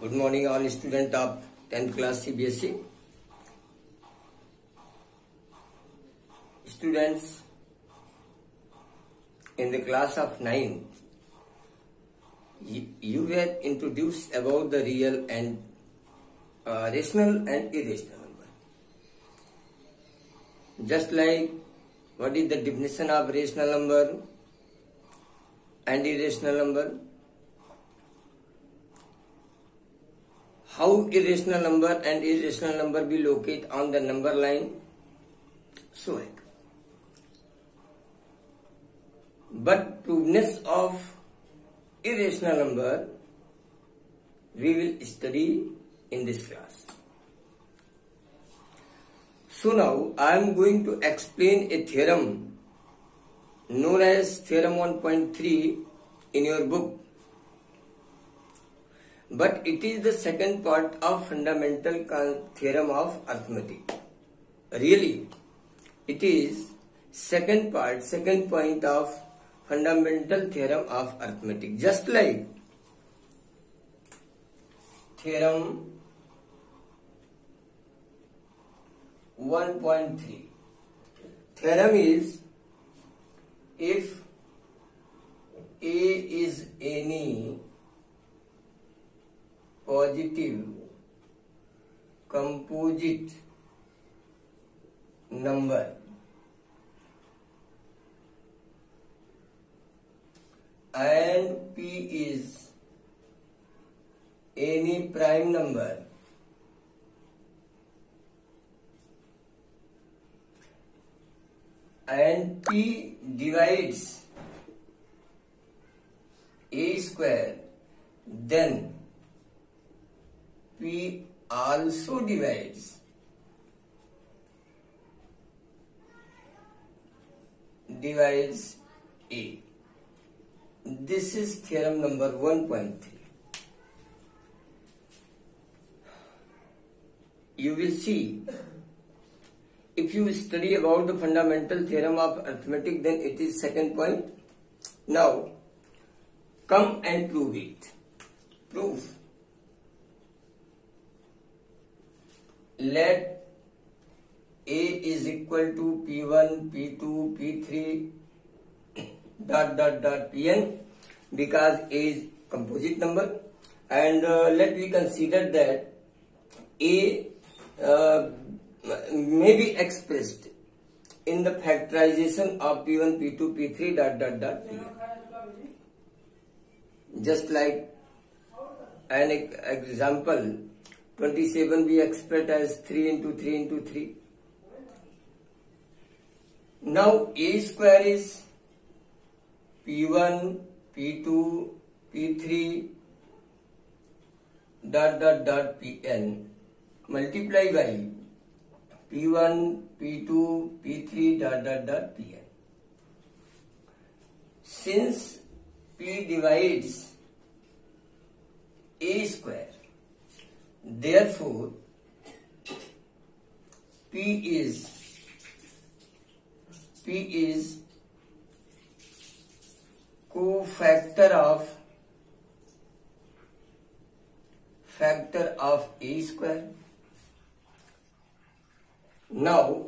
Good morning all student of 10th class CBSE. Students, in the class of 9, you were introduced about the real and rational and irrational number. Just like what is the definition of rational number and irrational number, how irrational number and irrational number be located on the number line, so like. But prudeness of irrational number we will study in this class. So now I am going to explain a theorem known as theorem 1.3 in your book. But it is the second part of fundamental theorem of arithmetic. Really, it is second point of fundamental theorem of arithmetic. Just like theorem 1.3. Theorem is, if A is any positive composite number and P is any prime number and P divides A square, then P also divides A. This is theorem number 1.3. You will see, if you study about the fundamental theorem of arithmetic, then it is second point. Now, come and prove it. Proof. Let A is equal to P1, P2, P3, Pn, because A is composite number, and let me consider that A may be expressed in the factorization of P1, P2, P3, Pn. Just like an example, 27 we express as 3 into 3 into 3. Now A square is P1, P2, P3, Pn multiply by P1, P2, P3, Pn. Since P divides A square, therefore P is cofactor of A square. Now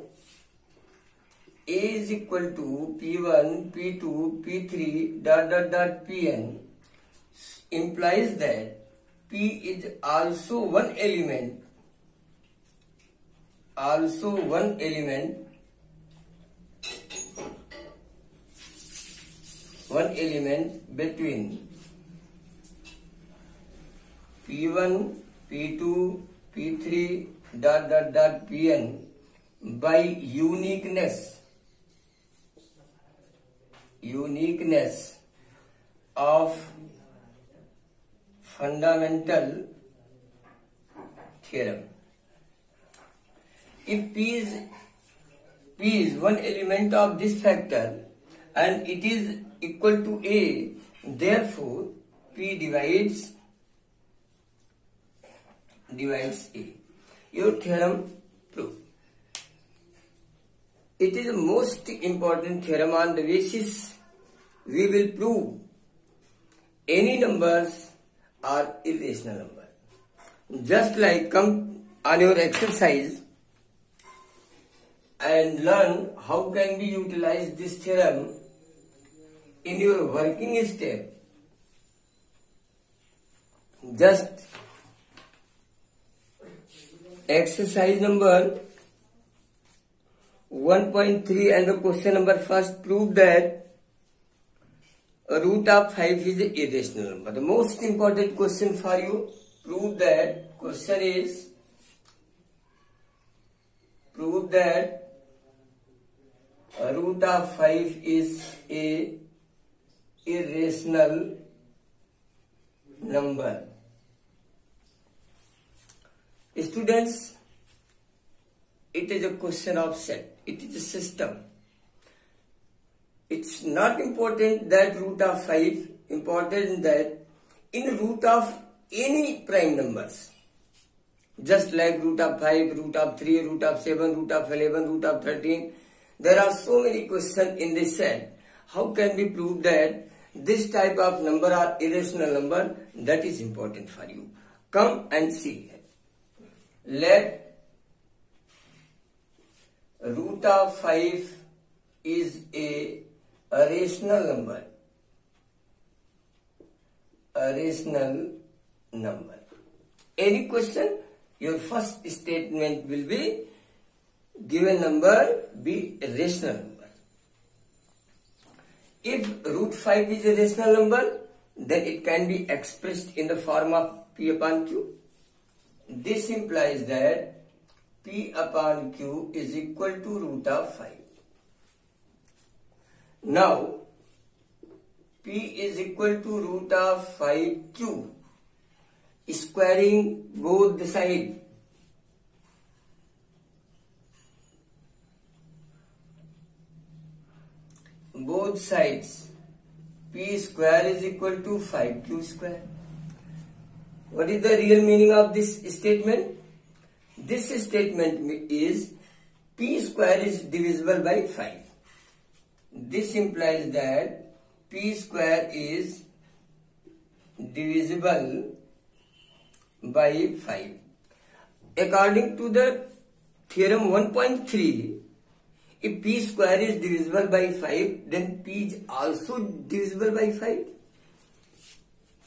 A is equal to P1, P2, P3, Pn implies that P is also one element between P1, P2, P3, Pn by uniqueness of fundamental theorem. If P is one element of this factor and it is equal to A, therefore P divides A. Your theorem proved. It is the most important theorem. On the basis we will prove any numbers are irrational number. Just like come on your exercise and learn how can we utilize this theorem in your working step. Just exercise number 1.3 and the question number first, prove that root of 5 is an irrational number. The most important question for you, prove that, question is, prove that root of 5 is a irrational number. Students, it is a question of set. It is a system. It's not important that root of 5, important that in root of any prime numbers, just like root of 5, root of 3, root of 7, root of 11, root of 13, there are so many questions in this set. How can we prove that this type of number are irrational number? That is important for you. Come and see. Let root of 5 is a rational number. A rational number. Any question? Your first statement will be given number be a rational number. If root 5 is a rational number, then it can be expressed in the form of P upon Q. This implies that P upon Q is equal to root of 5. Now, P is equal to root of 5Q. Squaring both the sides. Both sides. P square is equal to 5Q square. What is the real meaning of this statement? This statement is P square is divisible by 5. This implies that P square is divisible by 5. According to the theorem 1.3, if P square is divisible by 5, then P is also divisible by 5.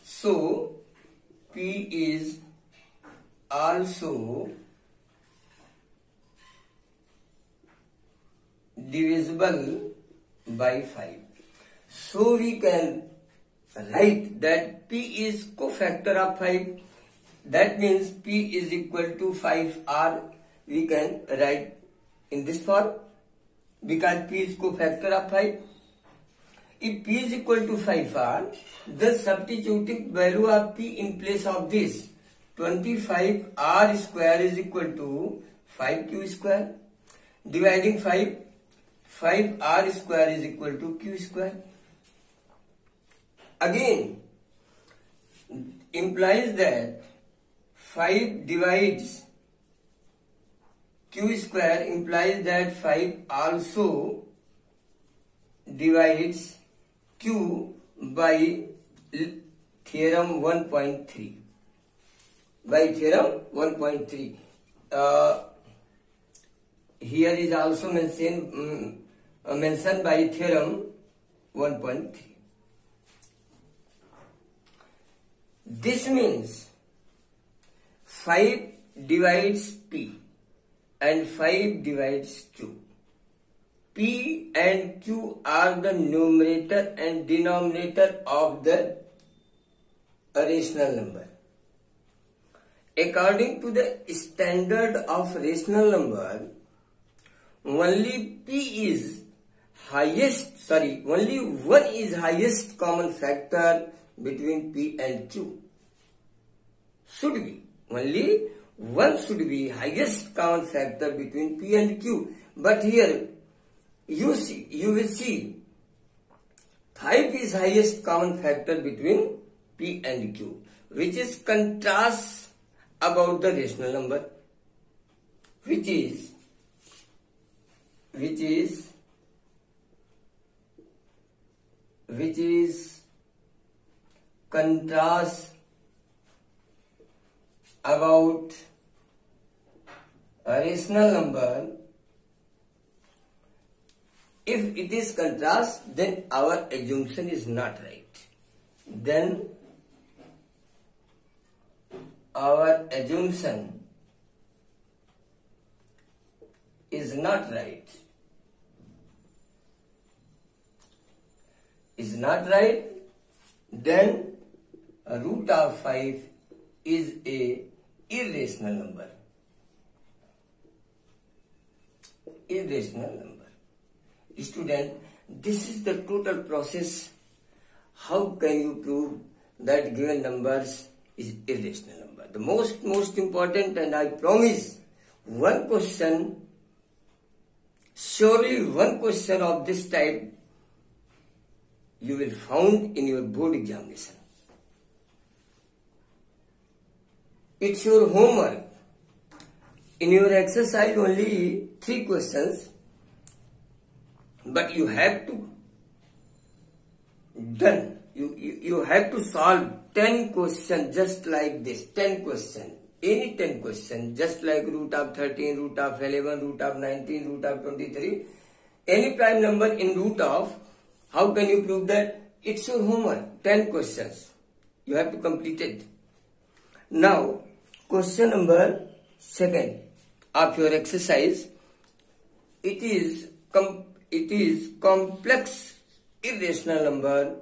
So, P is also divisible by 5. So, we can write that P is cofactor of 5. That means P is equal to 5R. We can write in this form because P is cofactor of 5. If P is equal to 5R, then substituting value of P in place of this 25R square is equal to 5Q square. Dividing 5, 5R square is equal to Q square. Again, implies that 5 divides Q square, implies that 5 also divides Q by theorem 1.3. By theorem 1.3. Here is also mentioned by theorem 1.3. This means 5 divides P and 5 divides Q. P and Q are the numerator and denominator of the rational number. According to the standard of rational number, only only 1 is highest common factor between P and Q. Should be. Only 1 should be highest common factor between P and Q. But here, you will see 5 is highest common factor between P and Q, which is contrast about the rational number, which is contrast about a rational number, if it is contrast, then our assumption is not right. Then our assumption is not right. Is not right, then a root of 5 is a irrational number. Irrational number. Student, this is the total process. How can you prove that given numbers is irrational number? The most important, and I promise one question, surely one question of this type you will found in your board examination. It's your homework. In your exercise only 3 questions, but you have to done. You have to solve 10 questions just like this. 10 questions. Any 10 questions, just like root of 13, root of 11, root of 19, root of 23. Any prime number in root of, how can you prove that? It's your homework. 10 questions. You have to complete it. Now, question number 2 of your exercise. It is complex irrational number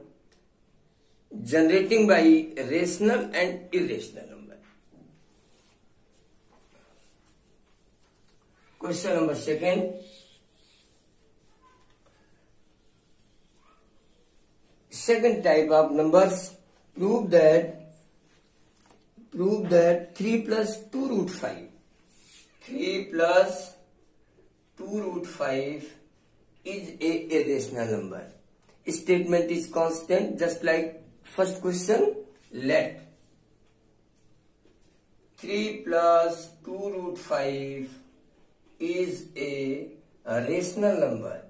generating by rational and irrational number. Question number 2. Second type of numbers, prove that 3 plus 2 root 5. 3 plus 2 root 5 is a irrational number. Statement is constant, just like first question. Let 3 plus 2 root 5 is a rational number.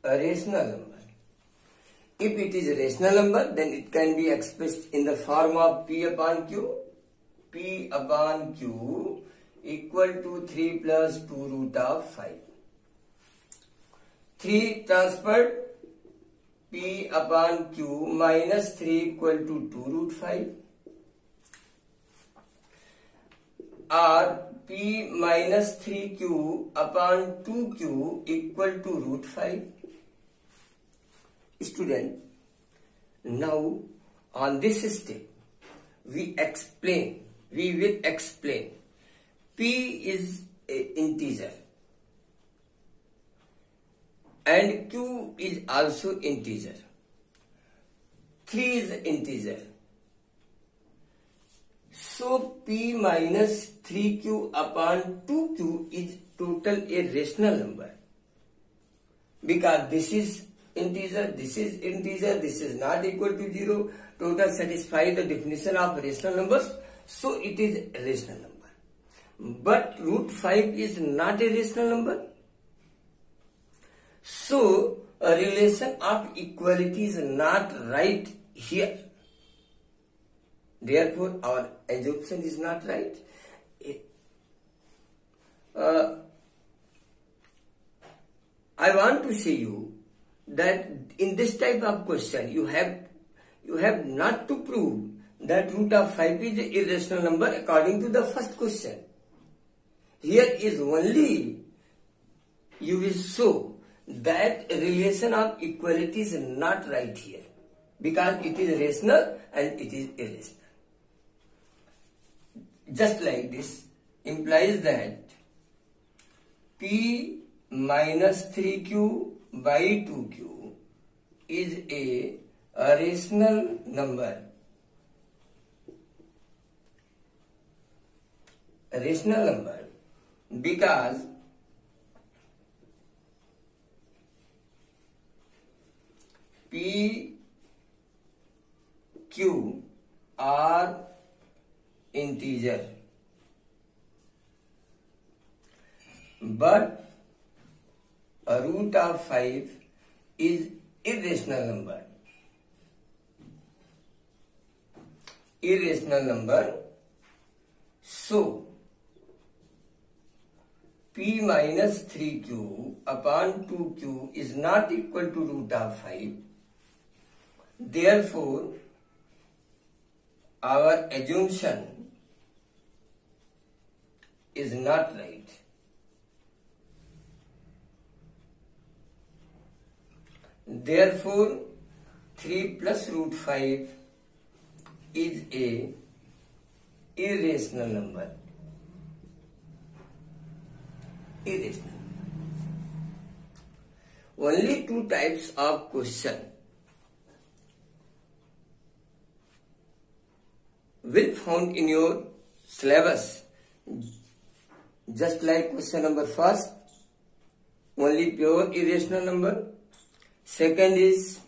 A rational number. If it is a rational number, then it can be expressed in the form of P upon Q. P upon Q equal to 3 plus 2 root of 5. 3 transferred, P upon Q minus 3 equal to 2 root 5. Or P minus 3Q upon 2Q equal to root 5. Student, now on this step we will explain P is an integer and Q is also integer. 3 is integer. So P minus 3Q upon 2Q is total a rational number, because this is integer, this is integer, this is not equal to 0. Total satisfy the definition of rational numbers, so it is a rational number. But root 5 is not a rational number. So a relation of equality is not right here. Therefore, our assumption is not right. I want to say you that in this type of question you have not to prove that root of 5 is an irrational number according to the first question. Here is only you will show that relation of equality is not right here, because it is rational and it is irrational. Just like this implies that P minus 3Q by 2Q is a rational number. A rational number because P, Q are integer, but a root of 5 is irrational number. irrational number. So p minus 3q upon 2q is not equal to root of 5. Therefore, our assumption is not right. Therefore, 3 plus root 5 is a irrational number. Irrational. Only two types of question will found in your syllabus. Just like question number first, only pure irrational number. Second is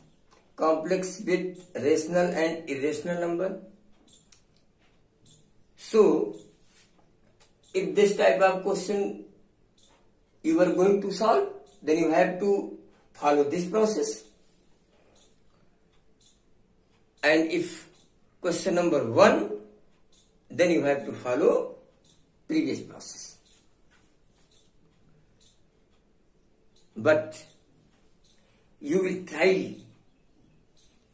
complex with rational and irrational number. So, if this type of question you are going to solve, then you have to follow this process. And if question number 1, then you have to follow previous process. But you will try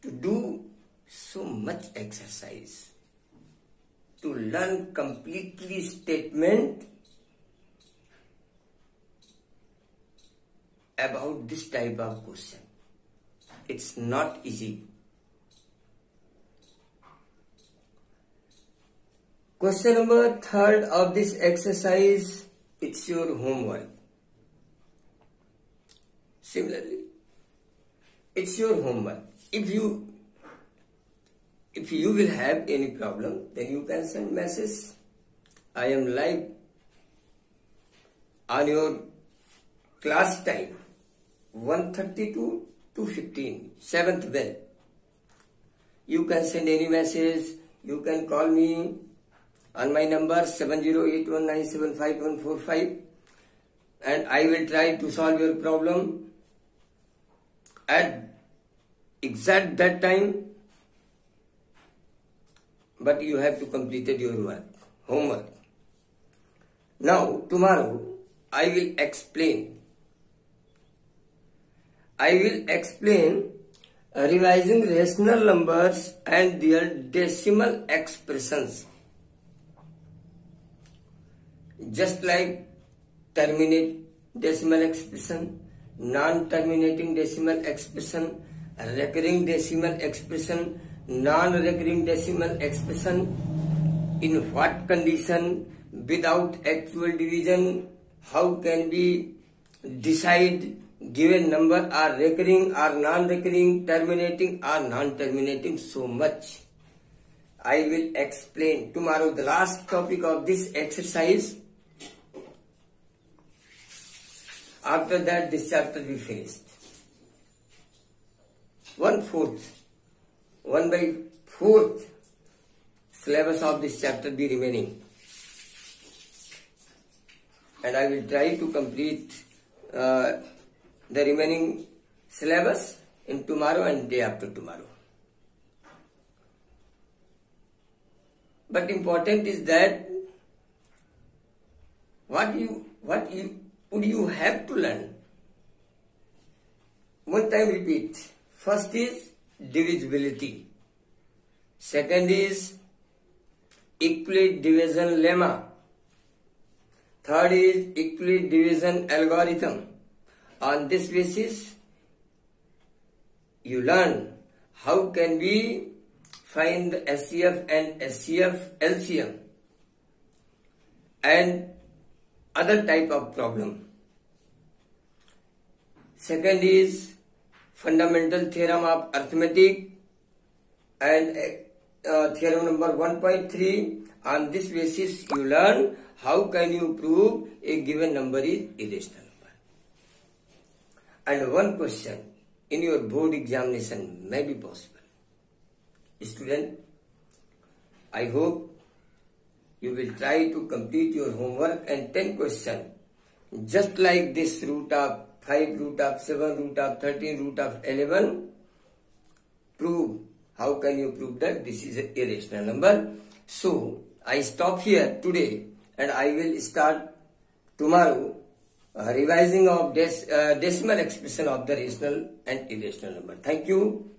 to do so much exercise to learn completely statement about this type of question. It's not easy. Question number 3 of this exercise, it's your homework. Similarly, it's your homework. If you will have any problem, then you can send message. I am live on your class time 1:30 to 2:15, 7th bell. You can send any message. You can call me on my number 7081975145, and I will try to solve your problem at exact that time. But you have to complete your homework. Now, tomorrow, I will explain revising rational numbers and their decimal expressions. Just like terminate decimal expression, non-terminating decimal expression, recurring decimal expression, non-recurring decimal expression, in what condition, without actual division, how can we decide given number are recurring or non-recurring, terminating or non-terminating, so much I will explain tomorrow. The last topic of this exercise. After that, this chapter will be finished. 1/4 syllabus of this chapter be remaining, and I will try to complete the remaining syllabus in tomorrow and day after tomorrow. But important is that what would you have to learn. One time repeat. First is divisibility. Second is Euclid division lemma. Third is Euclid division algorithm. On this basis, you learn how can we find the SCF and SCF LCM and other type of problem. Second is fundamental theorem of arithmetic and theorem number 1.3. On this basis, you learn how can you prove a given number is irrational number. And one question in your board examination may be possible. Student, I hope you will try to complete your homework and 10 questions just like this: root of 5, root of 7, root of 13, root of 11. Prove how can you prove that this is a irrational number? So I stop here today and I will start tomorrow revising of decimal expression of the rational and irrational number. Thank you.